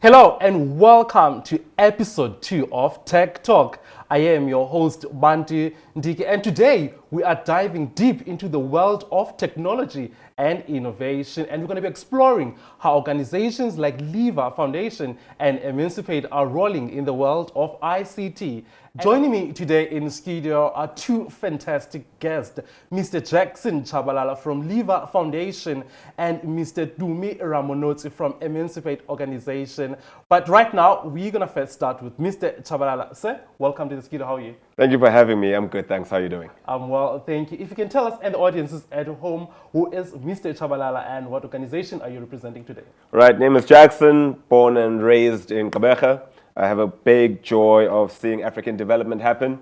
Hello and welcome to episode 2 of Tech Talk. I am your host, Bantu Ndike, and today we are diving deep into the world of technology and innovation, and we're going to be exploring how organizations like Lever Foundation and Emancipate are rolling in the world of ICT. Joining me today in studio are two fantastic guests, Mr. Jackson Chabalala from Lever Foundation and Mr. Dumi Ramonotsi from Emancipate Organization. But right now, we're going to first start with Mr. Chabalala. Sir, welcome to the studio. How are you? Thank you for having me. I'm good, thanks. How are you doing? I'm well, thank you. If you can tell us and the audiences at home, who is Mr. Chabalala and what organization are you representing today? Right, name is Jackson, born and raised in Gqeberha. I have a big joy of seeing African development happen.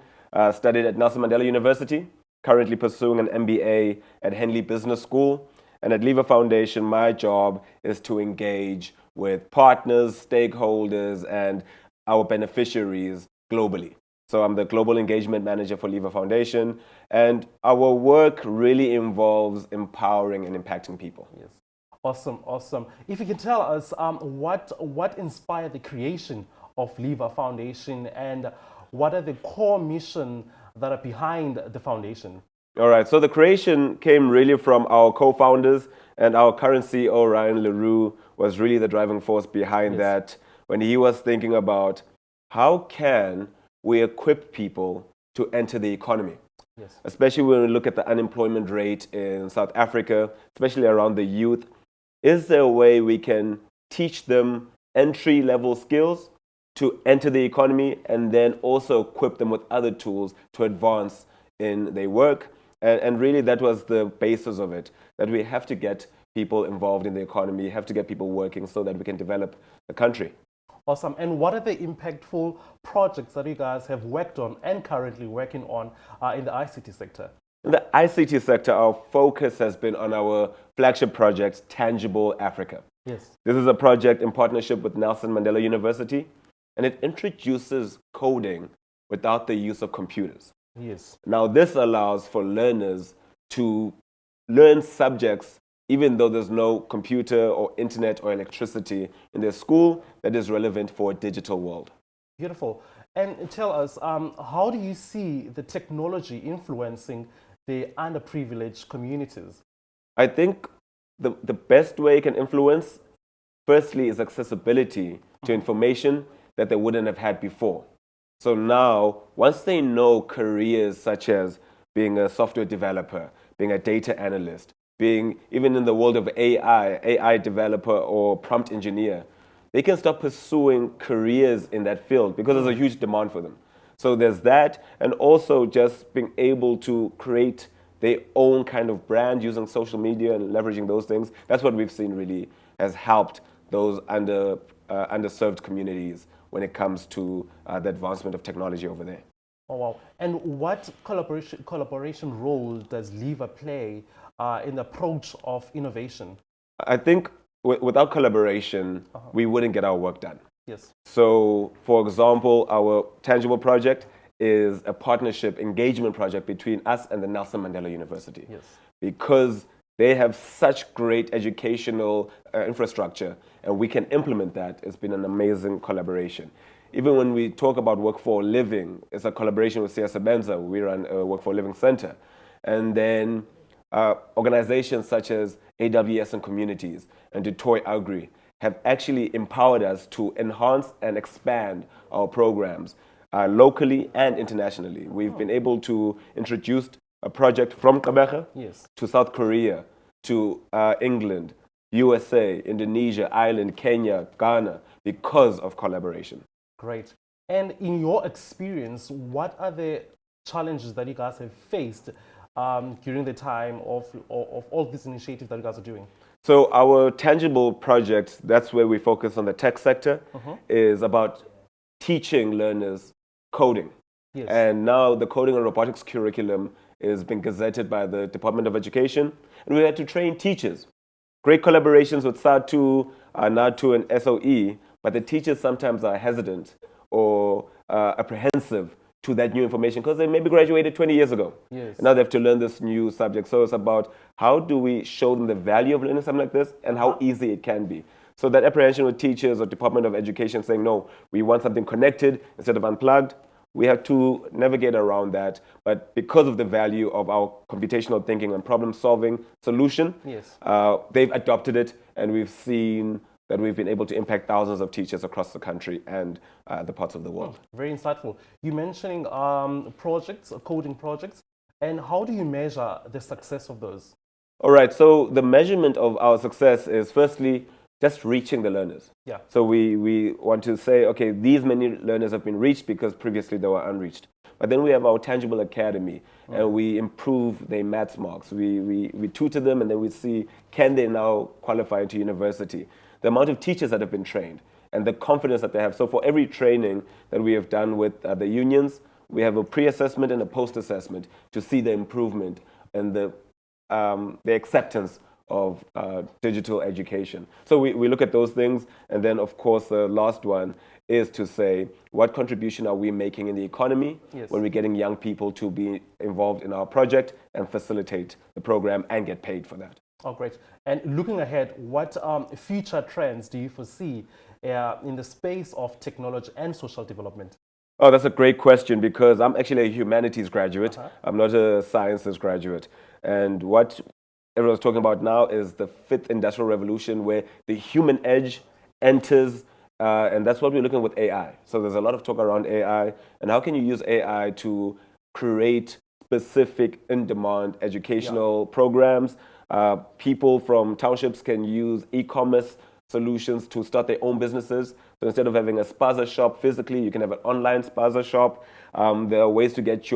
Studied at Nelson Mandela University, currently pursuing an MBA at Henley Business School. And at Lever Foundation, my job is to engage with partners, stakeholders, and our beneficiaries globally. So I'm the Global Engagement Manager for Lever Foundation, and our work really involves empowering and impacting people. Yes. Awesome, awesome. If you can tell us what inspired the creation of Lever Foundation and what are the core mission that are behind the foundation? All right, so the creation came really from our co-founders, and our current CEO, Ryan LaRue, was really the driving force behind that when he was thinking about how can we equip people to enter the economy. Yes. Especially when we look at the unemployment rate in South Africa, especially around the youth. Is there a way we can teach them entry-level skills to enter the economy and then also equip them with other tools to advance in their work? And really that was the basis of it, that we have to get people involved in the economy, have to get people working so that we can develop the country. Awesome. And what are the impactful projects that you guys have worked on and currently working on in the ICT sector? In the ICT sector, our focus has been on our flagship project, Tangible Africa. Yes. This is a project in partnership with Nelson Mandela University, and it introduces coding without the use of computers. Yes. Now, this allows for learners to learn subjects even though there's no computer or internet or electricity in their school that is relevant for a digital world. Beautiful. And tell us, how do you see the technology influencing the underprivileged communities? I think the best way it can influence, firstly, is accessibility to information that they wouldn't have had before. So now, once they know careers such as being a software developer, being a data analyst, being even in the world of AI developer or prompt engineer, they can start pursuing careers in that field because there's a huge demand for them. So there's that, and also just being able to create their own kind of brand using social media and leveraging those things. That's what we've seen really has helped those underserved communities when it comes to the advancement of technology over there. Oh, wow. And what collaboration role does Lever play in the approach of innovation? I think without collaboration, we wouldn't get our work done. Yes. So, for example, our Tangible project is a partnership engagement project between us and the Nelson Mandela University. Yes. Because they have such great educational infrastructure and we can implement that. It's been an amazing collaboration. Even when we talk about Work for a Living, it's a collaboration with Siyasebenza. We run a Work for a Living center. And then organizations such as AWS and Communities and Detroit Agri have actually empowered us to enhance and expand our programs locally and internationally. We've been able to introduce a project from Gqeberha to South Korea, to England, USA, Indonesia, Ireland, Kenya, Ghana, because of collaboration. Great. And in your experience, what are the challenges that you guys have faced during the time of all these initiatives that you guys are doing? So our Tangible project, that's where we focus on the tech sector, is about teaching learners coding. Yes. And now the coding and robotics curriculum is being gazetted by the Department of Education, and we had to train teachers. Great collaborations with SADTU, NADTU, and SOE, but the teachers sometimes are hesitant or apprehensive to that new information because they maybe graduated 20 years ago. Yes. And now they have to learn this new subject. So it's about how do we show them the value of learning something like this and how easy it can be. So that apprehension with teachers or Department of Education saying, no, we want something connected instead of unplugged, we have to navigate around that. But because of the value of our computational thinking and problem-solving solution, Yes. they've adopted it, and we've seen that we've been able to impact thousands of teachers across the country and the parts of the world. Very insightful. You mentioning projects, coding projects, and how do you measure the success of those? All right, so the measurement of our success is firstly just reaching the learners. Yeah. So we want to say, okay, these many learners have been reached because previously they were unreached. But then we have our tangible academy, and we improve their maths marks. We tutor them, and then we see, can they now qualify into university? The amount of teachers that have been trained and the confidence that they have. So for every training that we have done with the unions, we have a pre-assessment and a post-assessment to see the improvement and the acceptance of digital education. So we look at those things, and then of course the last one is to say, what contribution are we making in the economy when we're getting young people to be involved in our project and facilitate the program and get paid for that. Oh, great. And looking ahead, what future trends do you foresee in the space of technology and social development? Oh, that's a great question, because I'm actually a humanities graduate. I'm not a sciences graduate. And what everyone's talking about now is the fifth industrial revolution, where the human edge enters, and that's what we're looking at with AI. So there's a lot of talk around AI, and how can you use AI to create specific in-demand educational programs. People from townships can use e-commerce solutions to start their own businesses. So instead of having a spaza shop physically, you can have an online spaza shop. There are ways to get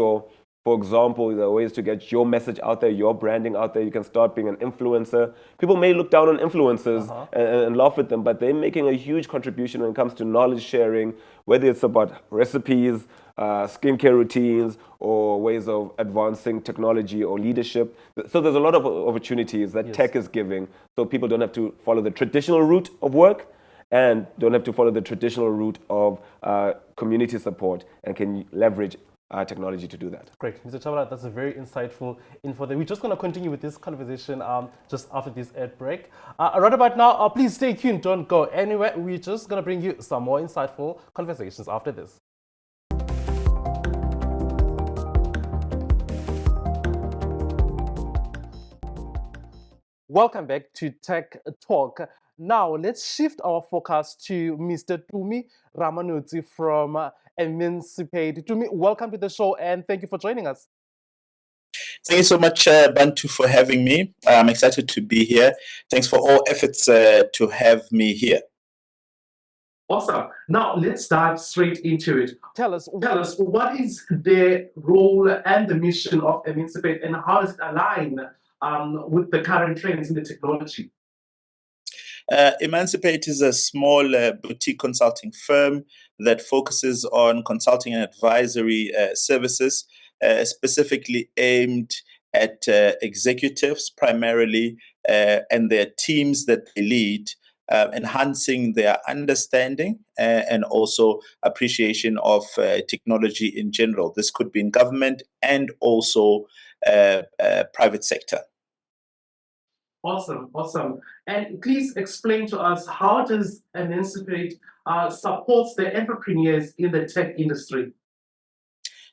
for example, there are ways to get your message out there, your branding out there. You can start being an influencer. People may look down on influencers and laugh at them, but they're making a huge contribution when it comes to knowledge sharing, whether it's about recipes, skincare routines, or ways of advancing technology or leadership. So there's a lot of opportunities that tech is giving, so people don't have to follow the traditional route of work and don't have to follow the traditional route of community support, and can leverage technology to do that. Great. Mr. Chabala, that's a very insightful info there. We're just going to continue with this conversation just after this ad break. Right about now, please stay tuned. Don't go anywhere. We're just going to bring you some more insightful conversations after this. Welcome back to Tech Talk. Now, let's shift our focus to Mr. Tumi Ramanutsi from Emancipate. Tumi, welcome to the show, and thank you for joining us. Thank you so much, Bantu, for having me. I'm excited to be here. Thanks for all efforts to have me here. Awesome. Now, let's dive straight into it. Tell us, what is the role and the mission of Emancipate, and how does it align with the current trends in the technology? Emancipate is a small boutique consulting firm that focuses on consulting and advisory services, specifically aimed at executives primarily and their teams that they lead, enhancing their understanding and also appreciation of technology in general. This could be in government and also private sector. Awesome. And please explain to us, how does Emancipate supports the entrepreneurs in the tech industry?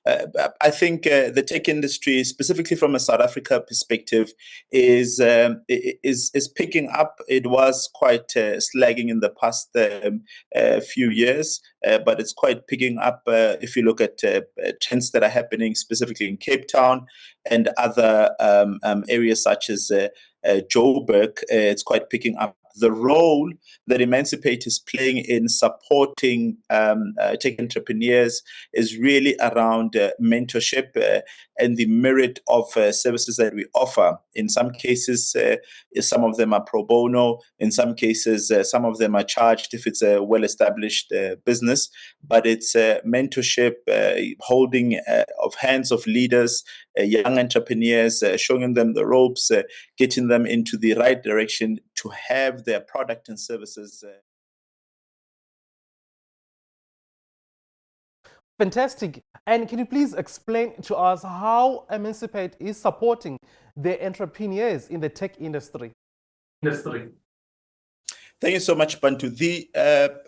I think the tech industry, specifically from a South Africa perspective, is picking up. It was quite slagging in the past few years, but it's quite picking up if you look at trends that are happening specifically in Cape Town and other areas such as Joburg. It's quite picking up. The role that Emancipate is playing in supporting tech entrepreneurs is really around mentorship and the merit of services that we offer. In some cases, some of them are pro bono. In some cases, some of them are charged if it's a well-established business. But it's mentorship, holding of hands of leaders, young entrepreneurs, showing them the ropes, getting them into the right direction to have their product and services. Fantastic. And can you please explain to us how Emancipate is supporting the entrepreneurs in the tech industry? Thank you so much, Bantu. The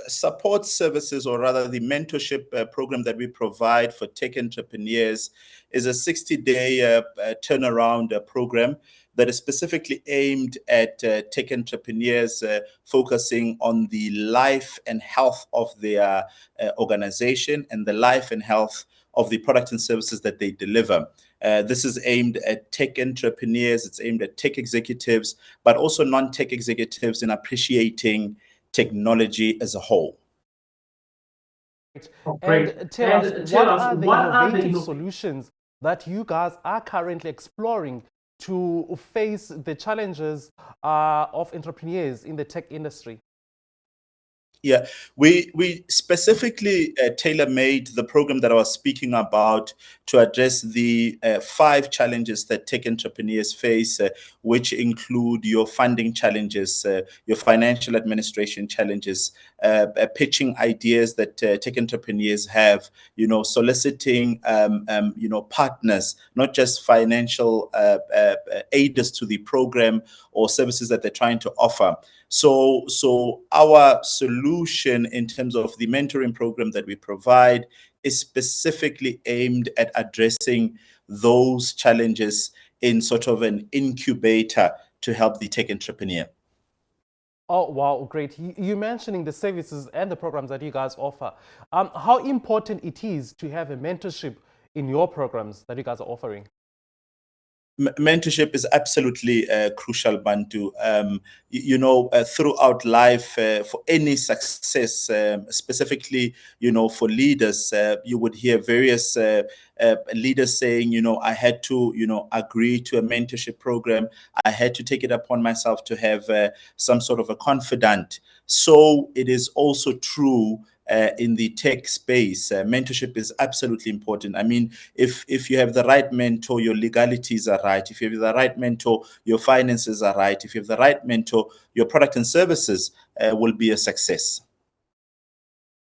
support services, or rather the mentorship program that we provide for tech entrepreneurs, is a 60-day turnaround program that is specifically aimed at tech entrepreneurs, focusing on the life and health of their organization and the life and health of the products and services that they deliver. This is aimed at tech entrepreneurs, it's aimed at tech executives, but also non-tech executives in appreciating technology as a whole. And tell us, what are the innovative solutions that you guys are currently exploring to face the challenges of entrepreneurs in the tech industry? Yeah, we specifically tailor-made the program that I was speaking about to address the 5 challenges that tech entrepreneurs face, which include your funding challenges, your financial administration challenges, pitching ideas that tech entrepreneurs have, soliciting, partners, not just financial aiders to the program or services that they're trying to offer. So our solution in terms of the mentoring program that we provide is specifically aimed at addressing those challenges in sort of an incubator to help the tech entrepreneur. Oh, wow, great. You mentioning the services and the programs that you guys offer. How important it is to have a mentorship in your programs that you guys are offering? Mentorship is absolutely crucial, Bantu. Throughout life, for any success, specifically, for leaders, you would hear various leaders saying, I had to, agree to a mentorship program. I had to take it upon myself to have some sort of a confidant. So it is also true in the tech space. Mentorship is absolutely important. I mean, if you have the right mentor, your legalities are right. If you have the right mentor, your finances are right. If you have the right mentor, your product and services will be a success.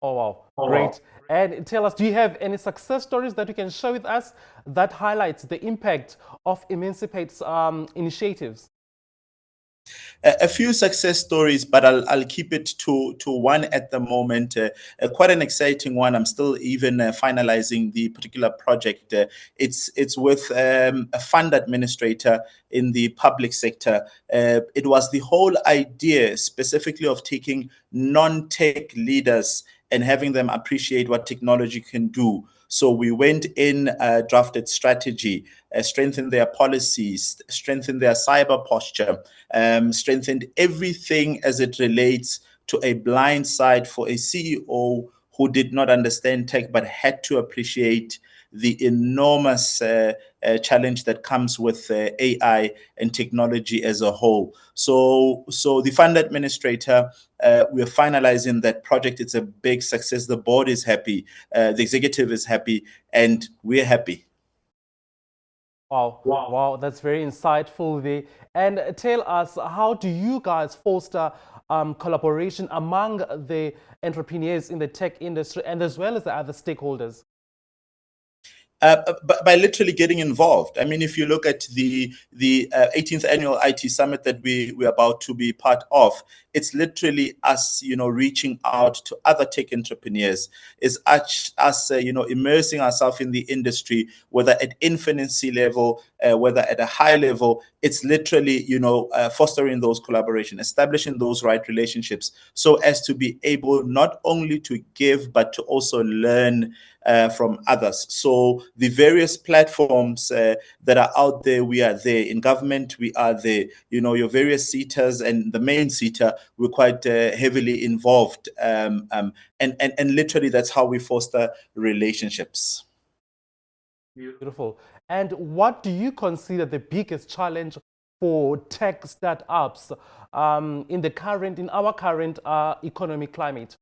Oh, wow, great. And tell us, do you have any success stories that you can share with us that highlights the impact of Emancipate's initiatives? A few success stories, but I'll keep it to one at the moment. Quite an exciting one. I'm still even finalizing the particular project. It's with a fund administrator in the public sector. It was the whole idea specifically of taking non-tech leaders and having them appreciate what technology can do. So we went in, drafted strategy, strengthened their policies, strengthened their cyber posture, strengthened everything as it relates to a blind side for a CEO who did not understand tech but had to appreciate the enormous challenge that comes with AI and technology as a whole. So the fund administrator, we're finalizing that project. It's a big success. The board is happy, the executive is happy, and we're happy. Wow, that's very insightful there. And tell us, how do you guys foster collaboration among the entrepreneurs in the tech industry and as well as the other stakeholders? By literally getting involved. I mean, if you look at the 18th annual IT summit that we're about to be part of, it's literally us, reaching out to other tech entrepreneurs. It's us, immersing ourselves in the industry, whether at infancy level, whether at a high level. It's literally, fostering those collaboration, establishing those right relationships, so as to be able not only to give but to also learn from others. So the various platforms that are out there, we are there. In government, we are there. Your various seaters and the main seater, we're quite heavily involved. And literally, that's how we foster relationships. Beautiful. And what do you consider the biggest challenge for tech startups in our current economic climate?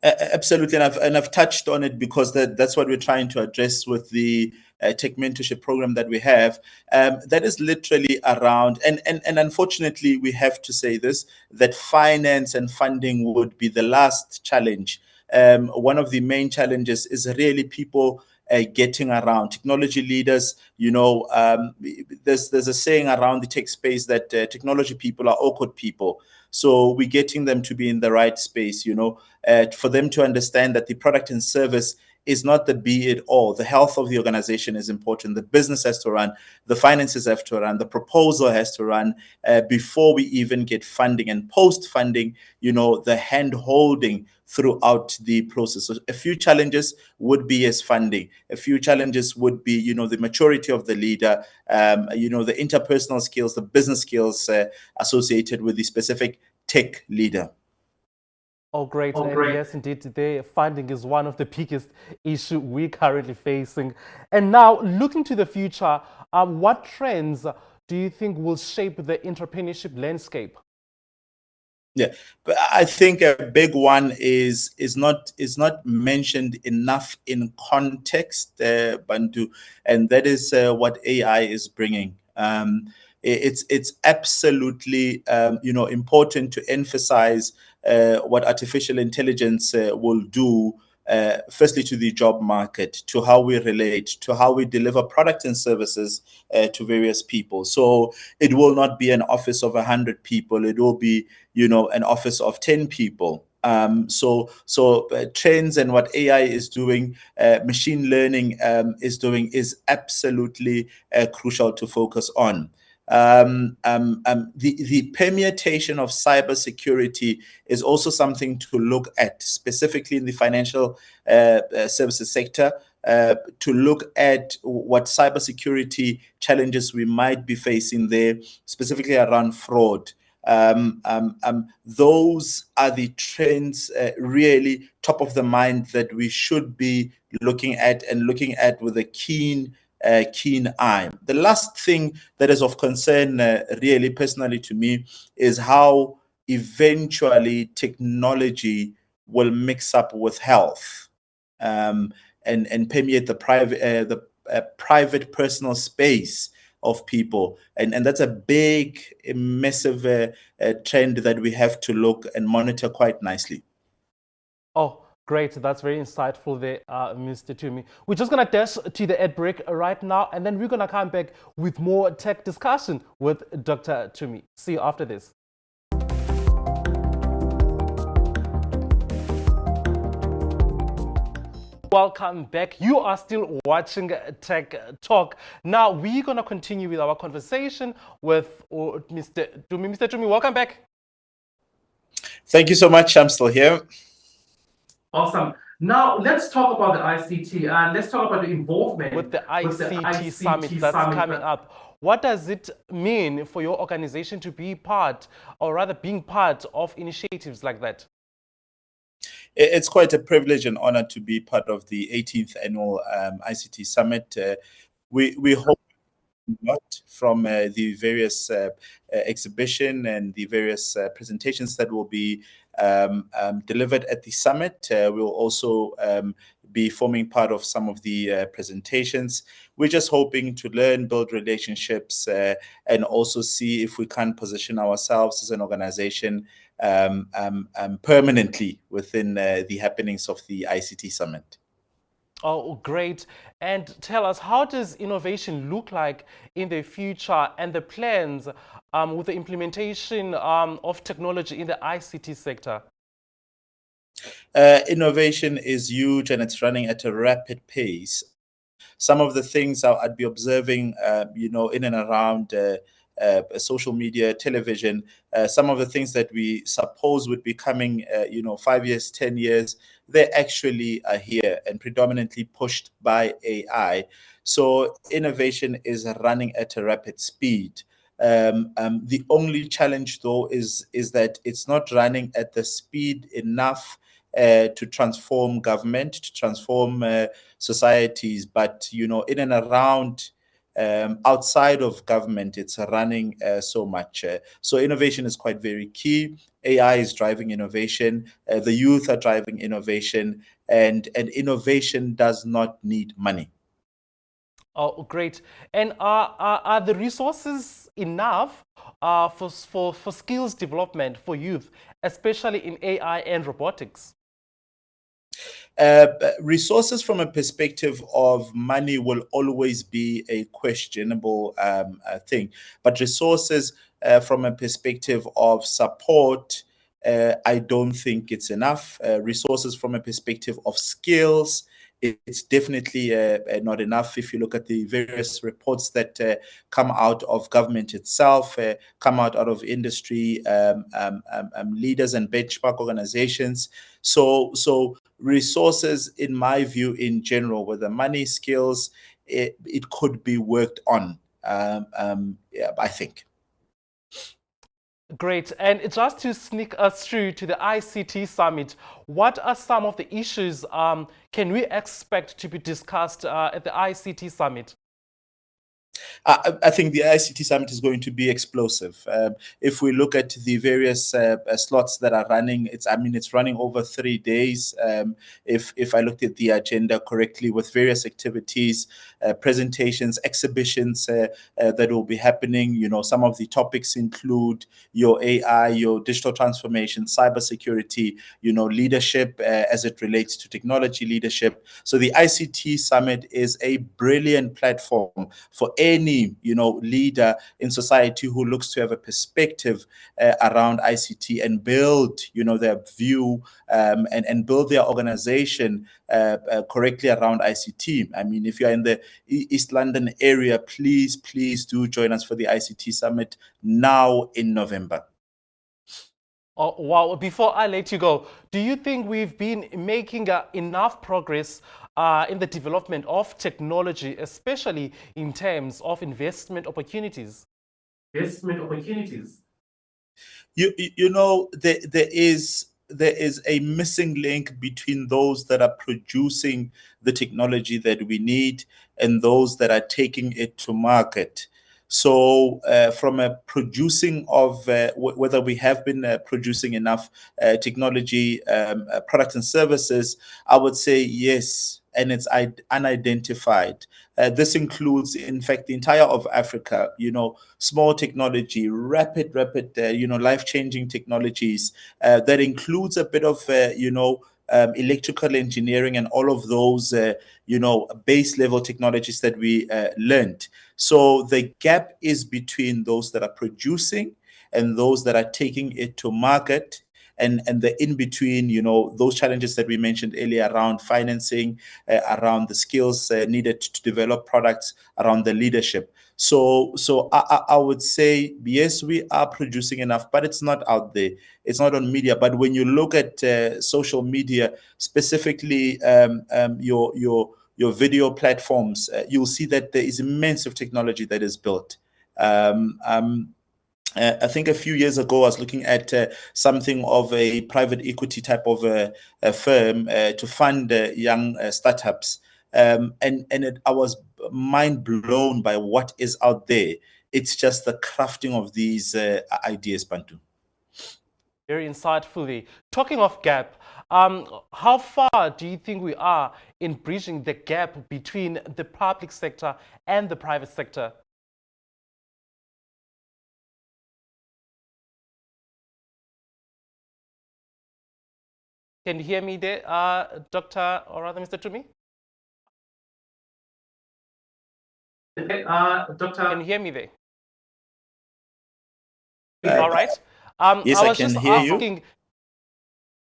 Absolutely, and I've touched on it because that's what we're trying to address with the tech mentorship program that we have. That is literally around, and unfortunately, we have to say this, that finance and funding would be the last challenge. One of the main challenges is really people getting around. Technology leaders, there's a saying around the tech space that technology people are awkward people. So we're getting them to be in the right space, for them to understand that the product and service is not the be it all. The health of the organization is important. The business has to run, the finances have to run, the proposal has to run before we even get funding, and post funding, the hand holding throughout the process. So a few challenges would be as funding. A few challenges would be, the maturity of the leader, the interpersonal skills, the business skills associated with the specific tech leader. Oh, great. And yes, indeed, the funding is one of the biggest issue we're currently facing. And now, looking to the future, what trends do you think will shape the entrepreneurship landscape? Yeah, but I think a big one is not mentioned enough in context, Bantu, and that is what AI is bringing. It's absolutely important to emphasize what artificial intelligence will do. Firstly, to the job market, to how we relate, to how we deliver products and services to various people. So it will not be an office of 100 people. It will be, an office of 10 people. So trends and what AI is doing, machine learning is doing, is absolutely crucial to focus on. The permutation of cybersecurity is also something to look at, specifically in the financial services sector, to look at what cybersecurity challenges we might be facing there, specifically around fraud. Those are the trends really top of the mind that we should be looking at with a keen eye. The last thing that is of concern, really personally to me, is how eventually technology will mix up with health, and permeate the private personal space of people, and that's a big, massive trend that we have to look and monitor quite nicely. Oh, great. That's very insightful there, Mr. Tumi. We're just going to dash to the ad break right now, and then we're going to come back with more tech discussion with Dr. Tumi. See you after this. Welcome back. You are still watching Tech Talk. Now we're going to continue with our conversation with Mr. Tumi. Mr. Tumi, welcome back. Thank you so much. I'm still here. Awesome. Now let's talk about the ICT and let's talk about the involvement with the ICT Summit that's coming up. What does it mean for your organization to be part, or rather being part of initiatives like that? It's quite a privilege and honor to be part of the 18th annual ICT Summit. We hope a lot from the various exhibition and the various presentations that will be delivered at the summit. We'll also be forming part of some of the presentations. We're just hoping to learn, build relationships, and also see if we can position ourselves as an organization permanently within the happenings of the ICT Summit. Oh, great. And tell us, how does innovation look like in the future, and the plans with the implementation of technology in the ICT sector? Innovation is huge and it's running at a rapid pace. Some of the things I'd be observing, in and around social media, television, some of the things that we suppose would be coming, 5 years, 10 years, they actually are here and predominantly pushed by AI. So innovation is running at a rapid speed. The only challenge, though, is that it's not running at the speed enough to transform government, to transform societies, but in and around, outside of government, it's running so much. So innovation is quite very key. AI is driving innovation. The youth are driving innovation, and innovation does not need money. Oh, great. And are the resources enough for skills development for youth, especially in AI and robotics? Resources from a perspective of money will always be a questionable thing, but resources from a perspective of support, I don't think it's enough. Resources from a perspective of skills, it's definitely not enough. If you look at the various reports that come out of government itself, come out of industry, leaders and benchmark organizations. So resources, in my view, in general, whether money, skills, it could be worked on. Yeah, I think. Great. And just to sneak us through to the ICT Summit, what are some of the issues can we expect to be discussed at the ICT Summit? I think the ICT Summit is going to be explosive. If we look at the various slots that are running, it's running over 3 days. If I looked at the agenda correctly, with various activities, presentations, exhibitions that will be happening. Some of the topics include your AI, your digital transformation, cybersecurity, leadership as it relates to technology leadership. So the ICT Summit is a brilliant platform for any leader in society who looks to have a perspective around ICT and build their view and build their organization correctly around ICT. I mean, if you're in the East London area, please do join us for the ICT Summit now in November. Oh, wow. Before I let you go, do you think we've been making enough progress in the development of technology, especially in terms of investment opportunities? Investment opportunities. There is a missing link between those that are producing the technology that we need and those that are taking it to market. So from a producing of whether we have been producing enough technology, products and services, I would say yes, and it's unidentified. This includes, in fact, the entire of Africa. Small technology, rapid, life-changing technologies. That includes a bit of, electrical engineering and all of those, base level technologies that we learned. So the gap is between those that are producing and those that are taking it to market, and the in between, those challenges that we mentioned earlier around financing, around the skills needed to develop products, around the leadership. So I would say yes, we are producing enough, but it's not out there. It's not on media. But when you look at social media, specifically your video platforms, you'll see that there is immense of technology that is built. I think a few years ago, I was looking at something of a private equity type of a firm to fund young startups. I was mind blown by what is out there. It's just the crafting of these ideas, Bantu. Very insightfully. Talking of gap, how far do you think we are in bridging the gap between the public sector and the private sector? Can you hear me there, Dr. or rather Mr. Tumi? Doctor, can you hear me there? All right. Yes, I was can just hear asking, you.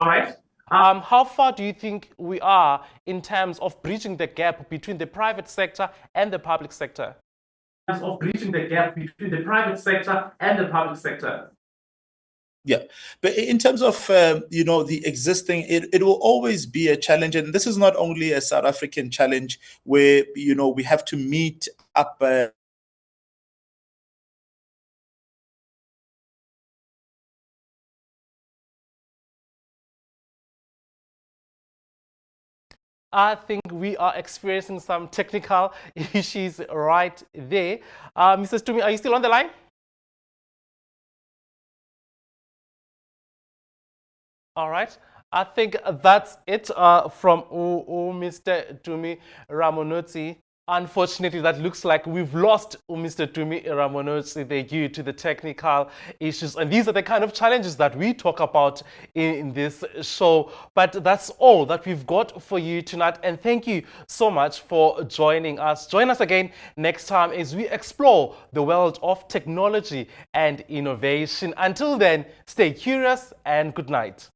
All right. How far do you think we are in terms of bridging the gap between the private sector and the public sector? In terms of bridging the gap between the private sector and the public sector. Yeah, but in terms of the existing, it will always be a challenge, and this is not only a South African challenge where we have to meet up. I think we are experiencing some technical issues right there. Mrs. Tumi, are you still on the line? All right. I think that's it from Mr. Tumi Ramonotsi. Unfortunately, that looks like we've lost Mr. Tumi Ramonotsi due to the technical issues. And these are the kind of challenges that we talk about in this show. But that's all that we've got for you tonight. And thank you so much for joining us. Join us again next time as we explore the world of technology and innovation. Until then, stay curious and good night.